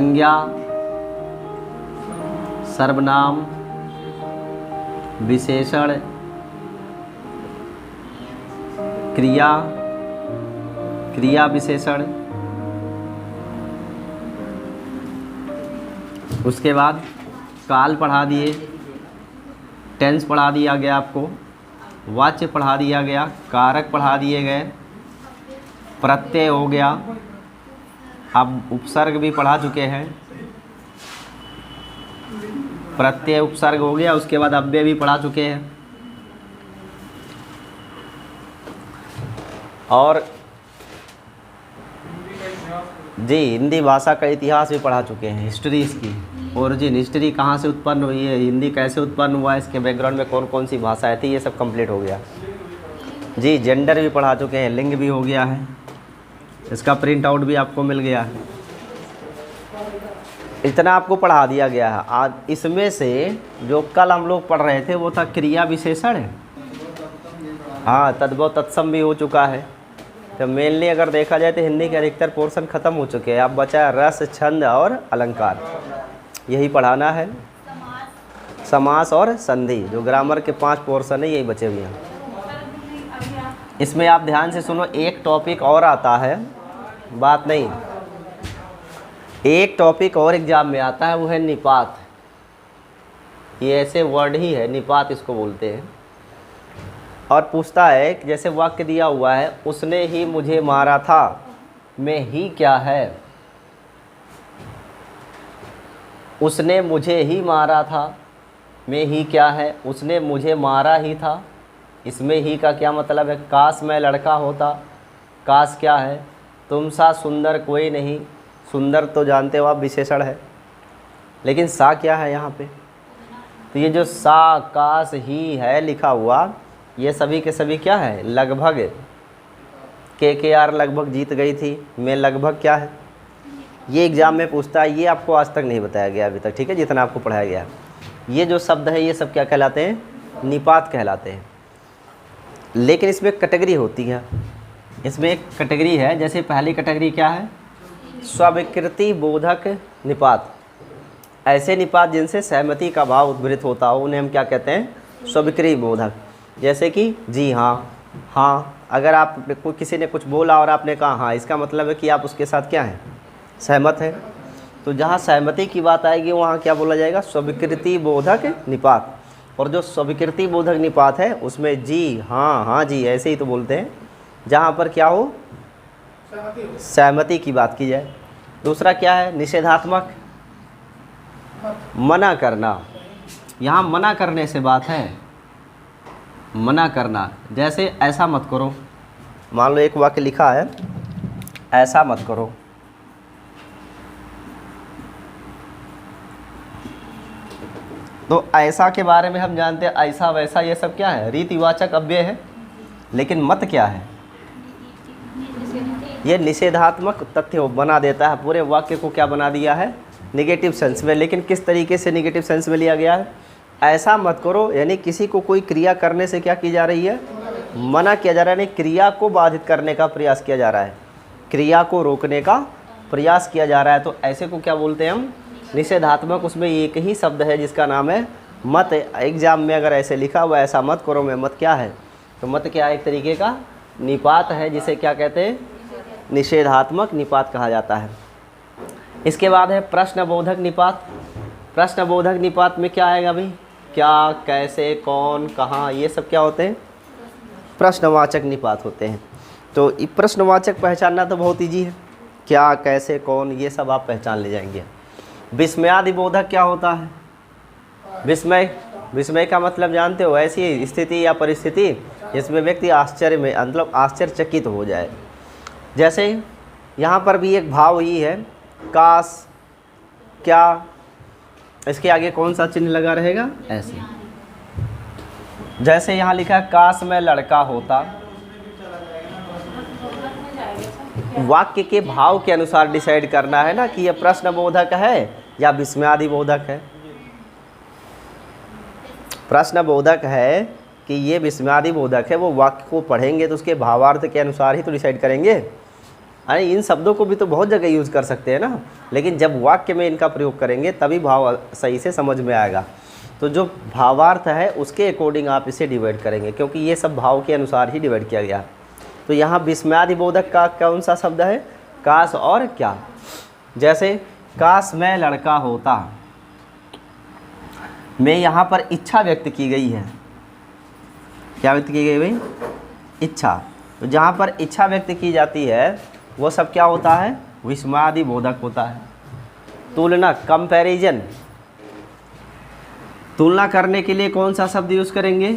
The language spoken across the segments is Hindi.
संज्ञा, सर्वनाम, विशेषण, क्रिया, क्रिया विशेषण। उसके बाद काल पढ़ा दिए, टेंस पढ़ा दिया गया आपको, वाच्य पढ़ा दिया गया, कारक पढ़ा दिए गए, प्रत्यय हो गया, अब उपसर्ग भी पढ़ा चुके हैं, प्रत्यय उपसर्ग हो गया। उसके बाद अव्यय भी पढ़ा चुके हैं और जी हिंदी भाषा का इतिहास भी पढ़ा चुके हैं, हिस्ट्री इसकी ओरिजिन, हिस्ट्री कहाँ से उत्पन्न हुई है, हिंदी कैसे उत्पन्न हुआ है, इसके बैकग्राउंड में कौन कौन सी भाषाएं थी, ये सब कंप्लीट हो गया। जी जेंडर भी पढ़ा चुके हैं, लिंग भी हो गया है, इसका प्रिंट आउट भी आपको मिल गया है। इतना आपको पढ़ा दिया गया है। आज इसमें से जो कल हम लोग पढ़ रहे थे वो था क्रिया विशेषण, हाँ तद्भव तत्सम भी हो चुका है। तो मेनली अगर देखा जाए तो हिंदी के अधिकतर पोर्शन ख़त्म हो चुके हैं। अब बचा है रस, छंद और अलंकार, यही पढ़ाना है। समास और संधि, जो ग्रामर के 5 पोर्शन है यही बचे हुए हैं। इसमें आप ध्यान से सुनो, एक टॉपिक और आता है, बात नहीं, एक टॉपिक और एग्जाम में आता है, वो है निपात। ये ऐसे वर्ड ही है, निपात इसको बोलते हैं। और पूछता है कि जैसे वाक्य दिया हुआ है, उसने ही मुझे मारा था, में ही क्या है। उसने मुझे ही मारा था, में ही क्या है, उसने मुझे मारा ही था, इसमें ही का क्या मतलब है। काश मैं लड़का होता, काश क्या है, तुम सा सुंदर कोई नहीं, सुंदर तो जानते हो आप विशेषण है, लेकिन सा क्या है यहाँ पे। तो ये जो सा, काश, ही है लिखा हुआ, ये सभी के सभी क्या है, लगभग। के आर लगभग जीत गई थी, मैं लगभग क्या है, ये एग्ज़ाम में पूछता है। ये आपको आज तक नहीं बताया गया अभी तक, ठीक है, जितना आपको पढ़ाया गया है। ये जो शब्द है ये सब क्या कहलाते हैं, निपात कहलाते हैं। लेकिन इसमें कैटेगरी होती है, इसमें एक कैटेगरी है। जैसे पहली कैटेगरी क्या है, स्वीकृति बोधक निपात। ऐसे निपात जिनसे सहमति का भाव उद्भूत होता हो उन्हें हम क्या कहते हैं, स्वीकृति बोधक। जैसे कि जी हाँ, हाँ, अगर आप कोई किसी ने कुछ बोला और आपने कहा हाँ, इसका मतलब है कि आप उसके साथ क्या हैं, सहमत हैं। तो जहाँ सहमति की बात आएगी वहाँ क्या बोला जाएगा, स्वीकृति बोधक निपात। और जो स्वीकृति बोधक निपात है उसमें जी हाँ, हाँ जी ऐसे ही तो बोलते हैं, जहाँ पर क्या हो, सहमति की बात की जाए। दूसरा क्या है, निषेधात्मक, मना करना। यहाँ मना करने से बात है, मना करना। जैसे ऐसा मत करो, मान लो एक वाक्य लिखा है, ऐसा मत करो, तो ऐसा के बारे में हम जानते हैं, ऐसा वैसा ये सब क्या है, रीतिवाचक अव्यय है। लेकिन मत क्या है, ये निषेधात्मक तथ्य बना देता है, पूरे वाक्य को क्या बना दिया है, निगेटिव सेंस में। लेकिन किस तरीके से निगेटिव सेंस में लिया गया है, ऐसा मत करो, यानी किसी को कोई क्रिया करने से क्या की जा रही है, मना किया जा रहा है, यानी क्रिया को बाधित करने का प्रयास किया जा रहा है, क्रिया को रोकने का प्रयास किया जा रहा है। तो ऐसे को क्या बोलते हैं हम, निषेधात्मक। उसमें एक ही शब्द है जिसका नाम है मत। एग्जाम में अगर ऐसे लिखा हुआ ऐसा मत करो में मत क्या है, तो मत क्या है, एक तरीके का निपात है, जिसे क्या कहते हैं, निषेधात्मक निपात कहा जाता है। इसके बाद है प्रश्नबोधक निपात। प्रश्नबोधक निपात में क्या आएगा भाई, क्या, कैसे, कौन, कहाँ, ये सब क्या होते हैं, प्रश्नवाचक निपात होते हैं। तो ये प्रश्नवाचक पहचानना तो बहुत ईजी है, क्या, कैसे, कौन, ये सब आप पहचान ले जाएंगे। विस्मयादि बोधक क्या होता है, विस्मय। विस्मय का मतलब जानते हो, ऐसी स्थिति या परिस्थिति जिसमें व्यक्ति आश्चर्य में, मतलब आश्चर्यचकित हो जाए। जैसे यहाँ पर भी एक भाव ही है, काश, क्या, इसके आगे कौन सा चिन्ह लगा रहेगा, ऐसे। जैसे यहाँ लिखा है, काश मैं लड़का होता। वाक्य के भाव के अनुसार डिसाइड करना है ना कि यह प्रश्नबोधक है या विस्मयादि बोधक है। प्रश्नबोधक है कि ये विस्मयादि बोधक है, वो वाक्य को पढ़ेंगे तो उसके भावार्थ के अनुसार ही तो डिसाइड करेंगे। अरे इन शब्दों को भी तो बहुत जगह यूज़ कर सकते हैं ना, लेकिन जब वाक्य में इनका प्रयोग करेंगे तभी भाव सही से समझ में आएगा। तो जो भावार्थ है उसके अकॉर्डिंग आप इसे डिवाइड करेंगे, क्योंकि ये सब भाव के अनुसार ही डिवाइड किया गया। तो यहाँ विस्मयादिबोधक का कौन सा शब्द है? काश और क्या। जैसे काश मैं लड़का होता, मैं यहाँ पर इच्छा व्यक्त की गई है। क्या व्यक्त की गई भाई? इच्छा। तो जहाँ पर इच्छा व्यक्त की जाती है वो सब क्या होता है? विस्मयादिबोधक होता है। तुलना, कंपैरिजन, तुलना करने के लिए कौन सा शब्द यूज़ करेंगे?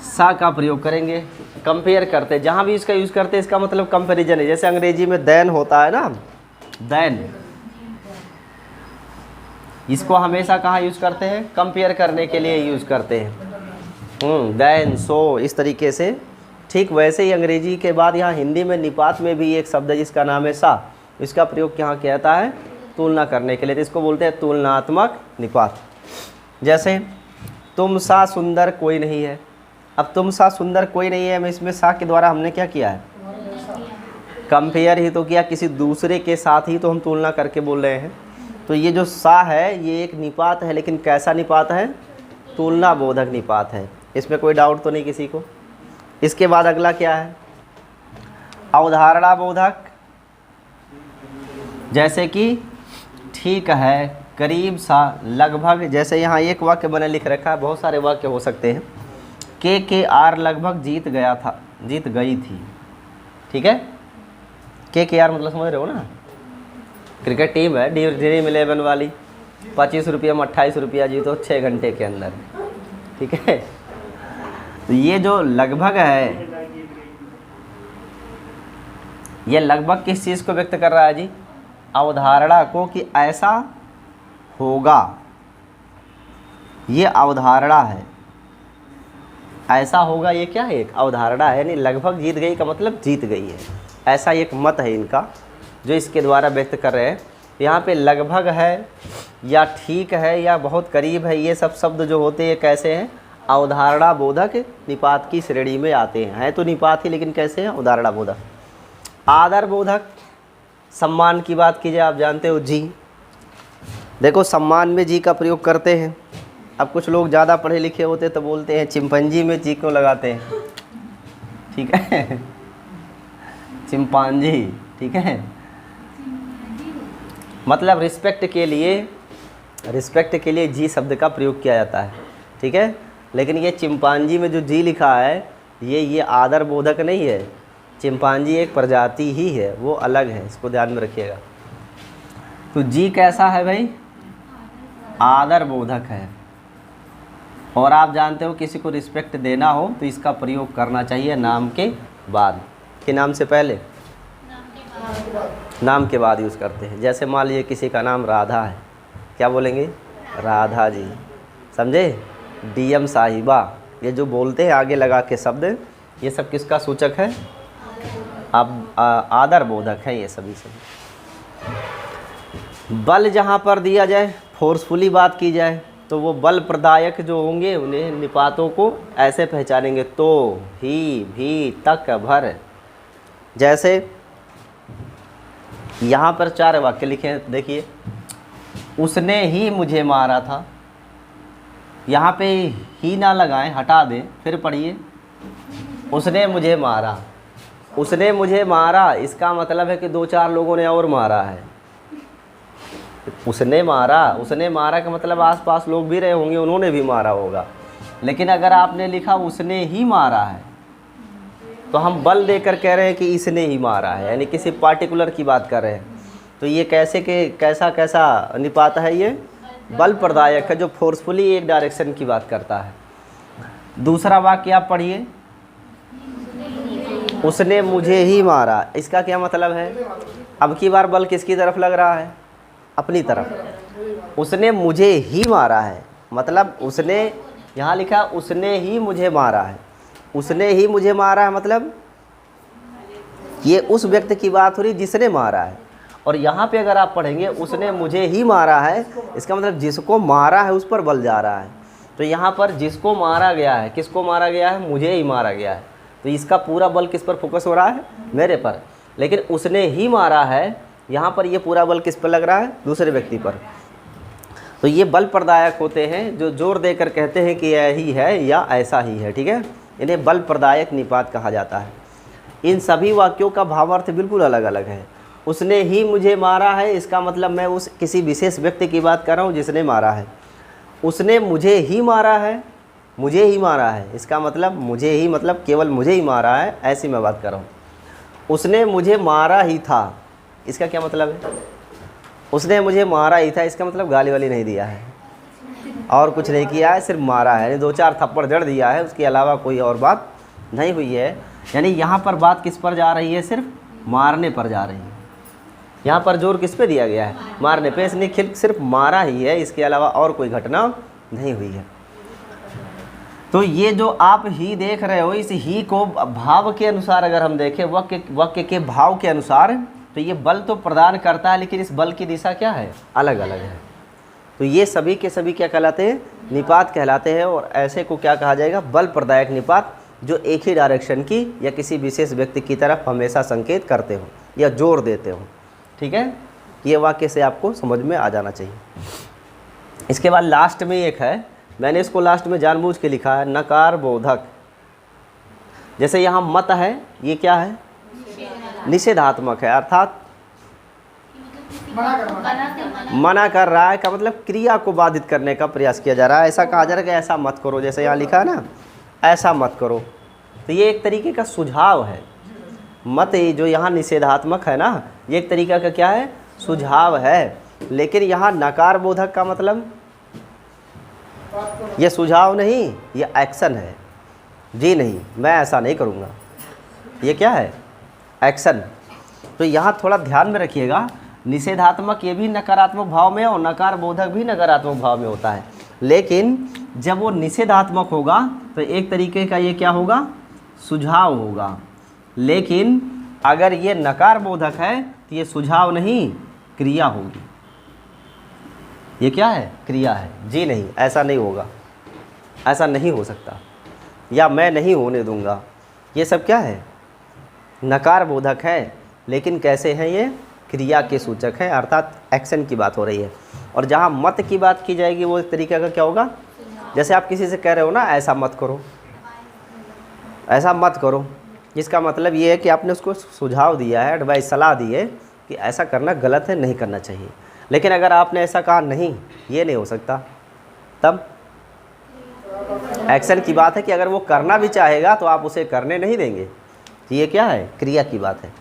सा का प्रयोग करेंगे। कंपेयर करते, जहाँ भी इसका यूज़ करते हैं इसका मतलब कंपैरिजन है। जैसे अंग्रेजी में देन होता है ना, देन, इसको हमेशा कहाँ यूज़ करते हैं? कंपेयर करने के लिए यूज़ करते हैं। देन, सो, इस तरीके से। ठीक वैसे ही अंग्रेजी के बाद यहाँ हिंदी में निपात में भी एक शब्द है जिसका नाम है सा। इसका प्रयोग यहाँ किया जाता है तुलना करने के लिए, तो इसको बोलते हैं तुलनात्मक निपात। जैसे तुम सा सुंदर कोई नहीं है। अब तुम सा सुंदर कोई नहीं है, इसमें सा के द्वारा हमने क्या किया है? कंपेयर ही तो किया, किसी दूसरे के साथ ही तो हम तुलना करके बोल रहे हैं। तो ये जो सा है ये एक निपात है, लेकिन कैसा निपात है? तुलना बोधक निपात है। इसमें कोई डाउट तो नहीं किसी को? इसके बाद अगला क्या है? अवधारणा बोधक। जैसे कि ठीक है, करीब सा, लगभग। जैसे यहाँ एक वाक्य मैंने लिख रखा है, बहुत सारे वाक्य हो सकते हैं। KKR लगभग जीत गया था, जीत गई थी। ठीक है, KKR मतलब समझ रहे हो ना? क्रिकेट टीम है, ड्रीम 11 वाली। 25 रुपये में 28 रुपया जीतो 6 घंटे के अंदर। ठीक है, तो ये जो लगभग है, ये लगभग किस चीज़ को व्यक्त कर रहा है जी? अवधारणा को, कि ऐसा होगा। ये अवधारणा है, ऐसा होगा, ये क्या है? एक अवधारणा है। नहीं, लगभग जीत गई का मतलब जीत गई है, ऐसा एक मत है इनका जो इसके द्वारा व्यक्त कर रहे हैं। यहाँ पे लगभग है या ठीक है या बहुत करीब है, ये सब शब्द जो होते हैं कैसे हैं? अवधारणा बोधक निपात की श्रेणी में आते हैं तो निपात ही, लेकिन कैसे हैं? अवधारणा बोधक। आदर बोधक, सम्मान की बात कीजिए, आप जानते हो जी। देखो सम्मान में जी का प्रयोग करते हैं। अब कुछ लोग ज़्यादा पढ़े लिखे होते तो बोलते हैं चिंपैंजी में जी क्यों लगाते हैं? ठीक है, चिंपांजी। ठीक है, मतलब रिस्पेक्ट के लिए जी शब्द का प्रयोग किया जाता है। ठीक है, लेकिन ये चिंपांजी में जो जी लिखा है ये आदर बोधक नहीं है। चिंपांजी एक प्रजाति ही है, वो अलग है, इसको ध्यान में रखिएगा। तो जी कैसा है भाई? आदर बोधक है। और आप जानते हो किसी को रिस्पेक्ट देना हो तो इसका प्रयोग करना चाहिए नाम के बाद, कि नाम से पहले? नाम के बाद यूज़ करते हैं। जैसे मान लीजिए किसी का नाम राधा है, क्या बोलेंगे? राधा जी। समझे? DM साहिबा, ये जो बोलते हैं आगे लगा के शब्द, ये सब किसका सूचक है? अब आदर बोधक है ये सभी। बल जहाँ पर दिया जाए, फोर्सफुली बात की जाए, तो वो बल प्रदायक जो होंगे उन्हें निपातों को ऐसे पहचानेंगे, तो, ही, भी, तक, भर। जैसे यहाँ पर 4 वाक्य लिखे हैं, देखिए। उसने ही मुझे मारा था, यहाँ पे ही ना लगाएं, हटा दें, फिर पढ़िए। उसने मुझे मारा, उसने मुझे मारा, इसका मतलब है कि 2-4 लोगों ने और मारा है। उसने मारा का मतलब आसपास लोग भी रहे होंगे, उन्होंने भी मारा होगा। लेकिन अगर आपने लिखा उसने ही मारा है तो हम बल देकर कह रहे हैं कि इसने ही मारा है, यानी किसी पार्टिकुलर की बात कर रहे हैं। तो ये कैसा निपात है? ये बल प्रदायक है, जो फोर्सफुली एक डायरेक्शन की बात करता है। दूसरा वाक्य आप पढ़िए, उसने मुझे ही मारा, इसका क्या मतलब है? अब की बार बल किसकी तरफ लग रहा है? अपनी तरफ। उसने मुझे ही मारा है, मतलब उसने, यहाँ लिखा उसने ही मुझे मारा है। उसने ही मुझे मारा है मतलब ये उस व्यक्ति की बात हो रही जिसने मारा है। और यहाँ पे अगर आप पढ़ेंगे उसने मुझे ही मारा है, इसका मतलब जिसको मारा है उस पर बल जा रहा है। तो यहाँ पर जिसको मारा गया है, किसको मारा गया है? मुझे ही मारा गया है। तो इसका पूरा बल किस पर फोकस हो रहा है? मेरे पर। लेकिन उसने ही मारा है, यहाँ पर ये पूरा बल किस पर लग रहा है? दूसरे व्यक्ति पर। तो ये बल प्रदायक होते हैं जो जोर देकर कहते हैं कि यही है या ऐसा ही है, ठीक है। इन्हें बल प्रदायक निपात कहा जाता है। इन सभी वाक्यों का भावार्थ बिल्कुल अलग अलग है। उसने ही मुझे मारा है, इसका मतलब मैं उस किसी विशेष व्यक्ति की बात कर रहा हूँ जिसने मारा है। उसने मुझे ही मारा है, मुझे ही मारा है, इसका मतलब मुझे ही मतलब केवल मुझे ही मारा है, ऐसी मैं बात कर रहा हूँ। उसने मुझे मारा ही था, इसका क्या मतलब है? उसने मुझे मारा ही था, इसका मतलब गाली वाली नहीं दिया है और कुछ नहीं किया है, सिर्फ मारा है, यानी 2-4 थप्पड़ जड़ दिया है, उसके अलावा कोई और बात नहीं हुई है। यानी यहाँ पर बात किस पर जा रही है? सिर्फ मारने पर जा रही है। यहाँ पर जोर किस पे दिया गया है? मारने पे। इसने सिर्फ मारा ही है, इसके अलावा और कोई घटना नहीं हुई है। तो ये जो आप ही देख रहे हो, इस ही को भाव के अनुसार अगर हम देखें, वाक्य के भाव के अनुसार, तो ये बल तो प्रदान करता है, लेकिन इस बल की दिशा क्या है? अलग अलग है। तो ये सभी के सभी क्या कहलाते हैं? निपात कहलाते हैं। और ऐसे को क्या कहा जाएगा? बल प्रदायक निपात, जो एक ही डायरेक्शन की या किसी विशेष व्यक्ति की तरफ हमेशा संकेत करते हो या जोर देते हो, ठीक है। ये वाक्य से आपको समझ में आ जाना चाहिए। इसके बाद लास्ट में एक है, मैंने इसको लास्ट में जानबूझ के लिखा है, नकार बोधक। जैसे यहाँ मत है, ये क्या है? निषेधात्मक है, अर्थात मना कर रहा है, का मतलब क्रिया को बाधित करने का प्रयास किया जा रहा है। ऐसा कहा जा रहा है कि ऐसा मत करो, जैसे यहाँ लिखा है ना, ऐसा मत करो। तो ये एक तरीके का सुझाव है। मत जो यहाँ निषेधात्मक है ना, ये एक तरीका का क्या है? सुझाव है। लेकिन यहाँ नकार बोधक का मतलब ये सुझाव नहीं, ये एक्शन है। जी नहीं, मैं ऐसा नहीं करूँगा, ये क्या है? एक्शन। तो यहाँ थोड़ा ध्यान में रखिएगा, निषेधात्मक ये भी नकारात्मक भाव में और नकार बोधक भी नकारात्मक भाव में होता है। लेकिन जब वो निषेधात्मक होगा तो एक तरीके का ये क्या होगा? सुझाव होगा। लेकिन अगर ये नकार बोधक है तो ये सुझाव नहीं, क्रिया होगी। ये क्या है? क्रिया है। जी नहीं, ऐसा नहीं होगा, ऐसा नहीं हो सकता, या मैं नहीं होने दूंगा, ये सब क्या है? नकार बोधक है। लेकिन कैसे हैं ये? क्रिया के सूचक है, अर्थात एक्शन की बात हो रही है। और जहाँ मत की बात की जाएगी वो एक तरीके का क्या होगा? जैसे आप किसी से कह रहे हो ना, ऐसा मत करो, ऐसा मत करो, इसका मतलब ये है कि आपने उसको सुझाव दिया है, एडवाइस, सलाह दी है कि ऐसा करना गलत है, नहीं करना चाहिए। लेकिन अगर आपने ऐसा कहा नहीं, ये नहीं हो सकता, तब एक्शन की बात है कि अगर वो करना भी चाहेगा तो आप उसे करने नहीं देंगे। ये क्या है? क्रिया की बात है।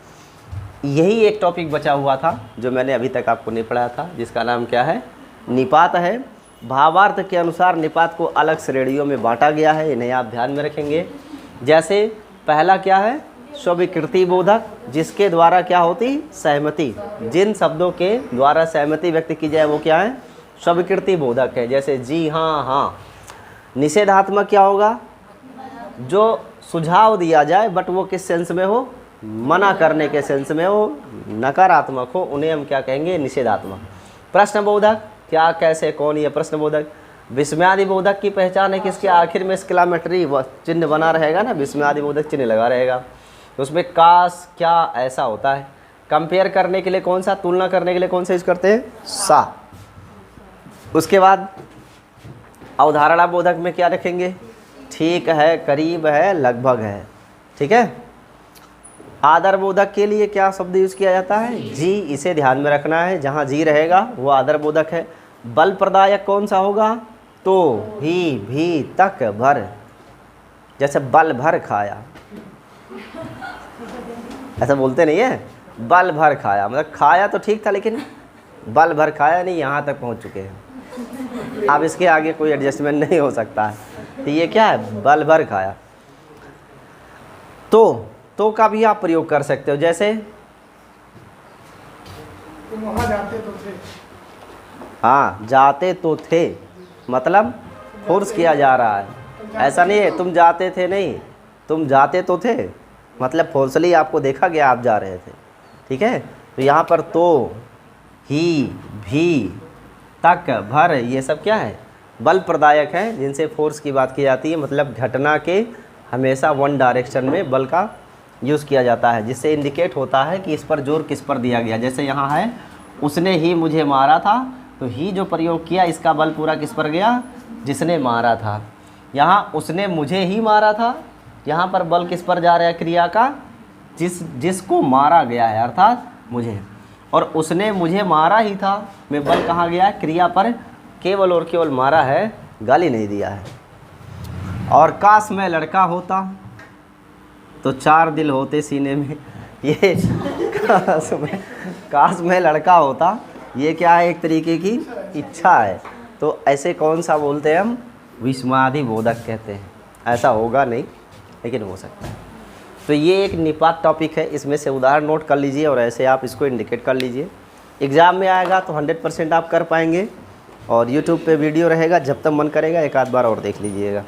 यही एक टॉपिक बचा हुआ था जो मैंने अभी तक आपको नहीं पढ़ाया था, जिसका नाम क्या है? निपात है। भावार्थ के अनुसार निपात को अलग श्रेणियों में बांटा गया है, इन्हें आप ध्यान में रखेंगे। जैसे पहला क्या है? स्वीकृति बोधक, जिसके द्वारा क्या होती? सहमति। जिन शब्दों के द्वारा सहमति व्यक्त की जाए वो क्या है? स्वीकृति बोधक है। जैसे जी हाँ, हाँ। निषेधात्मक क्या होगा? जो सुझाव दिया जाए बट वो किस सेंस में हो? मना करने के सेंस में हो, नकारात्मक हो, उन्हें हम क्या कहेंगे? निषेधात्मक। प्रश्नबोधक, क्या, कैसे, कौन? ये प्रश्नबोधक। विस्मयादि बोधक की पहचान है किसके? आखिर में एक्सक्लेमेटरी चिन्ह बना रहेगा ना, विस्मयादि बोधक चिन्ह लगा रहेगा। तो उसमें काश, क्या, ऐसा होता है। कंपेयर करने के लिए कौन सा? तुलना करने के लिए कौन सा यूज करते हैं? सा। उसके बाद अवधारणा बोधक में क्या रखेंगे? ठीक है, करीब है, लगभग है, ठीक है। आदर बोधक के लिए क्या शब्द यूज किया जाता है? जी। इसे ध्यान में रखना है, जहाँ जी रहेगा वो आदर बोधक है। बल प्रदायक कौन सा होगा? तो, ही, भी, तक, भर। जैसे बल भर खाया, ऐसा बोलते नहीं है? बल भर खाया मतलब खाया तो ठीक था, लेकिन बल भर खाया नहीं, यहाँ तक पहुँच चुके हैं, अब इसके आगे कोई एडजस्टमेंट नहीं हो सकता है। तो ये क्या है? बल भर खाया। तो का भी आप प्रयोग कर सकते हो। जैसे तुम वहाँ जाते तो थे। हाँ, जाते तो थे मतलब फोर्स किया जा रहा है, ऐसा नहीं है तुम जाते थे, नहीं, तुम जाते तो थे मतलब फोर्सली आपको देखा गया आप जा रहे थे, ठीक है। तो यहाँ पर तो, ही, भी, तक, भर, ये सब क्या है? बल प्रदायक हैं, जिनसे फोर्स की बात की जाती है। मतलब घटना के हमेशा वन डायरेक्शन में बल का यूज़ किया जाता है, जिससे इंडिकेट होता है कि इस पर जोर किस पर दिया गया। जैसे यहाँ है उसने ही मुझे मारा था, तो ही जो प्रयोग किया इसका बल पूरा किस पर गया, जिसने मारा था। यहाँ उसने मुझे ही मारा था, यहाँ पर बल किस पर जा रहा है, क्रिया का, जिसको मारा गया है, अर्थात मुझे। और उसने मुझे मारा ही था में बल कहाँ गया है, क्रिया पर केवल और केवल मारा है, गाली नहीं दिया है। और काश मैं लड़का होता तो 4 दिल होते सीने में, ये काश मैं लड़का होता, ये क्या है, एक तरीके की इच्छा है। तो ऐसे कौन सा बोलते हैं हम, विस्मादि बोधक कहते हैं। ऐसा होगा नहीं लेकिन हो सकता है। तो ये एक निपात टॉपिक है, इसमें से उदाहरण नोट कर लीजिए और ऐसे आप इसको इंडिकेट कर लीजिए। एग्ज़ाम में आएगा तो 100% आप कर पाएंगे। और यूट्यूब पे वीडियो रहेगा, जब तक मन करेगा एक आध बार और देख लीजिएगा।